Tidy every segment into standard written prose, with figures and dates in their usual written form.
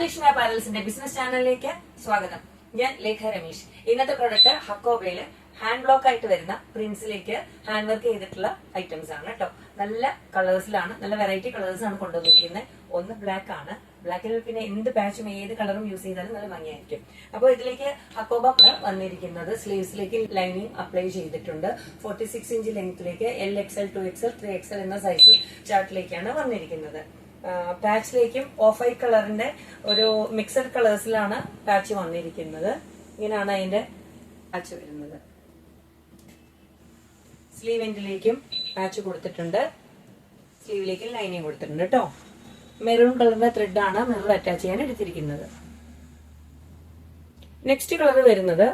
Lakshmi അപ്പാരൽസിന്റെ business ചാനലിലേക്ക് സ്വാഗതം. ഞാൻ ലേഖ രമേശ്. ഇന്നത്തെ പ്രൊഡക്റ്റ് ഹക്കോബയില് ഹാൻഡ് ബ്ലോക്ക് ആയിട്ട് വരുന്ന പ്രിന്റ്സിലേക്ക് ഹാൻഡ് വർക്ക് ചെയ്തിട്ടുള്ള ഐറ്റംസ് ആണ് കേട്ടോ. നല്ല കളേഴ്സിലാണ്, നല്ല വെറൈറ്റി കളേഴ്സ് ആണ് കൊണ്ടുവന്നിരിക്കുന്നത്. ഒന്ന് ബ്ലാക്ക് ആണ്, ബ്ലാക്കിൽ പിന്നെ എന്ത് പാച്ചും ഏത് കളറും യൂസ് ചെയ്താലും നല്ല ഭംഗിയായിരിക്കും. അപ്പോൾ ഇതിലേക്ക് ഹക്കോബ വന്നിരിക്കുന്നത് സ്ലീവ്സിലേക്ക് ലൈനിങ് അപ്ലൈ ചെയ്തിട്ടുണ്ട്. 46 ഇഞ്ച് ലെങ്ത്തിലേക്ക് LXL, 2XL, 3XL എന്ന സൈസ് ചാർട്ടിലേക്കാണ് വന്നിരിക്കുന്നത്. പാച്ചിലേക്കും ഓഫ് വൈറ്റ് കളറിന്റെ ഒരു മിക്സഡ് കളേഴ്സിലാണ് പാച്ച് വന്നിരിക്കുന്നത്. ഇങ്ങനെയാണ് അതിന്റെ പാച്ച് വരുന്നത്. സ്ലീവ് എൻഡിലേക്കും പാച്ച് കൊടുത്തിട്ടുണ്ട്, സ്ലീവിലേക്ക് ലൈനിങ് കൊടുത്തിട്ടുണ്ട് കേട്ടോ. മെറൂൺ കളറിന്റെ ത്രെഡ് ആണ് മിറർ അറ്റാച്ച് ചെയ്യാൻ എടുത്തിരിക്കുന്നത്. നെക്സ്റ്റ് കളർ വരുന്നത്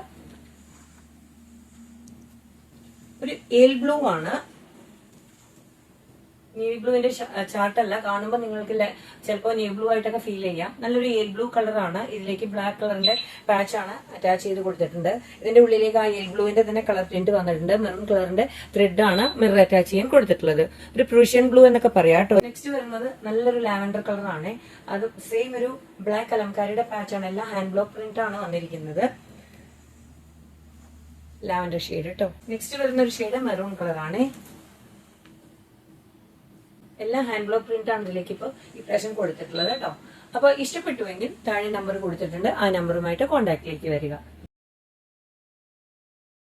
ഒരു ഏൽ ബ്ലൂ ആണ്. നേവി ബ്ലൂവിന്റെ ചാർട്ടല്ല, കാണുമ്പോൾ നിങ്ങൾക്ക് ചിലപ്പോൾ നേവി ബ്ലൂ ആയിട്ടൊക്കെ ഫീൽ ചെയ്യാം. നല്ലൊരു ഏൽ ബ്ലൂ കളറാണ്. ഇതിലേക്ക് ബ്ലാക്ക് കളറിന്റെ പാച്ചാണ് അറ്റാച്ച് ചെയ്ത് കൊടുത്തിട്ടുണ്ട്. ഇതിന്റെ ഉള്ളിലേക്ക് ആ ഏൽ ബ്ലൂവിന്റെ തന്നെ കളർ പ്രിന്റ് വന്നിട്ടുണ്ട്. മെറൂൺ കളറിന്റെ ത്രെഡ് ആണ് മിറർ അറ്റാച്ച് ചെയ്യാൻ കൊടുത്തിട്ടുള്ളത്. ഒരു പ്രൂഷ്യൻ ബ്ലൂ എന്നൊക്കെ പറയാം കേട്ടോ. നെക്സ്റ്റ് വരുന്നത് നല്ലൊരു ലാവൻഡർ കളറാണ്. അത് സെയിം ഒരു ബ്ലാക്ക് കലംകാരിയുടെ പാച്ചാണ്. എല്ലാം ഹാൻഡ് ബ്ലോക്ക് പ്രിന്റ് ആണ് വന്നിരിക്കുന്നത്. ലാവൻഡർ ഷെയ്ഡ് കേട്ടോ. നെക്സ്റ്റ് വരുന്ന ഒരു ഷെയ്ഡ് മെറൂൺ കളറാണ്. എല്ലാം ഹാൻഡ് ബ്ലോക്ക് പ്രിന്റ് ആണ് ഇതിലേക്ക് ഇപ്പോൾ ഇപ്രാവശ്യം കൊടുത്തിട്ടുള്ളത് കേട്ടോ. അപ്പോൾ ഇഷ്ടപ്പെട്ടുവെങ്കിൽ താഴെ നമ്പർ കൊടുത്തിട്ടുണ്ട്, ആ നമ്പറുമായിട്ട് കോൺടാക്റ്റിലേക്ക് വരിക.